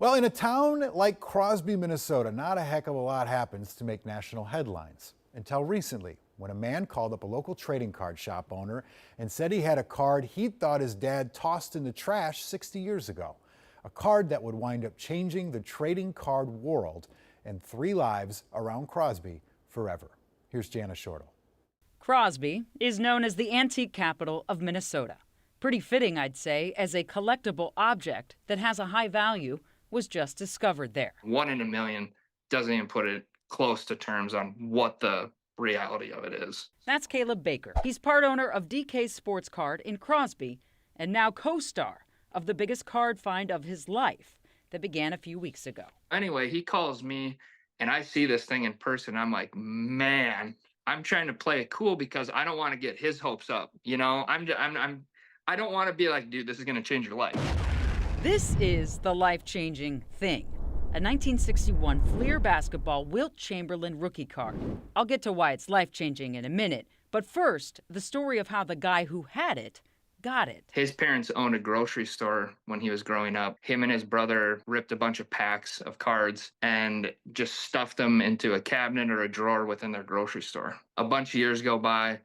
Well, in a town like Crosby, Minnesota, not a heck of a lot happens to make national headlines. Until recently, when a man called up a local trading card shop owner and said he had a card he thought his dad tossed in the trash 60 years ago. A card that would wind up changing the trading card world and 3 lives around Crosby forever. Here's Jana Shortle. Crosby is known as the antique capital of Minnesota. Pretty fitting, I'd say, as a collectible object that has a high value was just discovered there. 1 in a million doesn't even put it close to terms on what the reality of it is. That's Caleb Baker. He's part owner of DK Sports Card in Crosby and now co-star of the biggest card find of his life that began a few weeks ago. Anyway, he calls me and I see this thing in person. I'm like, man, I'm trying to play it cool because I don't want to get his hopes up. You know, I don't want to be like, dude, this is going to change your life. This is the life-changing thing. A 1961 Fleer basketball Wilt Chamberlain rookie card. I'll get to why it's life-changing in a minute, but first, the story of how the guy who had it got it. His parents owned a grocery store when he was growing up. Him and his brother ripped a bunch of packs of cards and just stuffed them into a cabinet or a drawer within their grocery store. A bunch of years go by.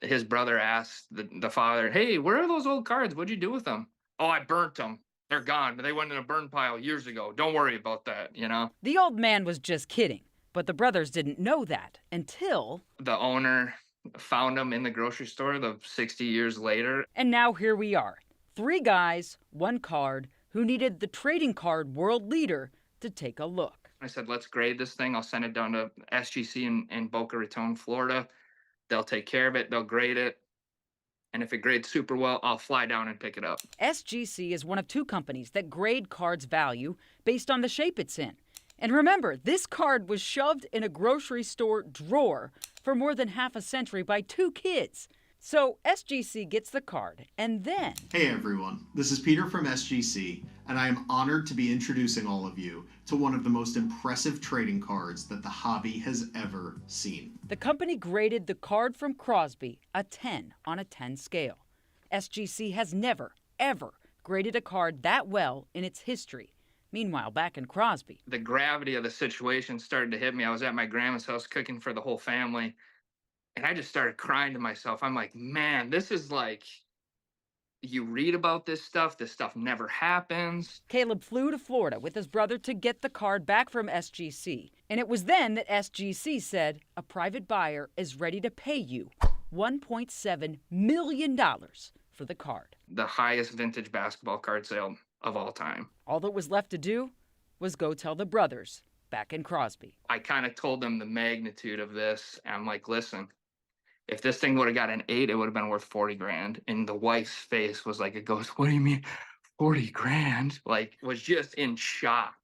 His brother asked the father, hey, where are those old cards? What'd you do with them? Oh, I burnt them. They're gone. They went in a burn pile years ago. Don't worry about that, you know? The old man was just kidding, but the brothers didn't know that until the owner found them in the grocery store 60 years later. And now here we are. 3 guys, 1 card, who needed the trading card world leader to take a look. I said, let's grade this thing. I'll send it down to SGC in Boca Raton, Florida. They'll take care of it. They'll grade it. And if it grades super well, I'll fly down and pick it up. SGC is one of 2 companies that grade cards' value based on the shape it's in. And remember, this card was shoved in a grocery store drawer for more than half a century by 2 kids. So SGC gets the card, and then... Hey everyone, this is Peter from SGC, and I am honored to be introducing all of you to one of the most impressive trading cards that the hobby has ever seen. The company graded the card from Crosby a 10 on a 10 scale. SGC has never, ever graded a card that well in its history. Meanwhile, back in Crosby, the gravity of the situation started to hit me. I was at my grandma's house cooking for the whole family, and I just started crying to myself. I'm like, man, this is like, you read about this stuff never happens. Caleb flew to Florida with his brother to get the card back from SGC. And it was then that SGC said a private buyer is ready to pay you $1.7 million for the card. The highest vintage basketball card sale of all time. All that was left to do was go tell the brothers back in Crosby. I kind of told them the magnitude of this. And I'm like, listen, if this thing would have got an 8, it would have been worth 40 grand. And the wife's face was like, it goes, what do you mean 40 grand? Like, was just in shock.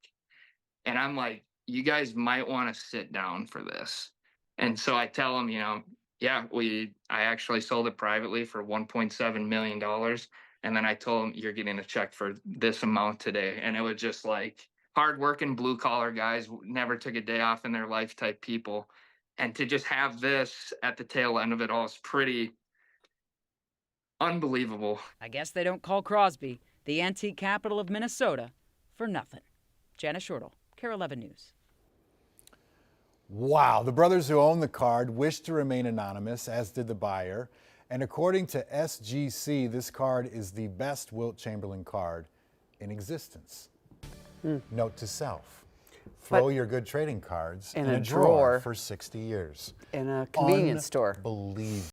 And I'm like, you guys might want to sit down for this. And so I tell them, you know, yeah, I actually sold it privately for $1.7 million. And then I told them, you're getting a check for this amount today. And it was just like hardworking blue collar guys, never took a day off in their life type people. And to just have this at the tail end of it all is pretty unbelievable. I guess they don't call Crosby the antique capital of Minnesota for nothing. Jana Shortle, KARE 11 News. Wow, the brothers who own the card wished to remain anonymous, as did the buyer. And according to SGC, this card is the best Wilt Chamberlain card in existence. Note to self. Throw your good trading cards in a a drawer for 60 years. In a convenience store. Unbelievable.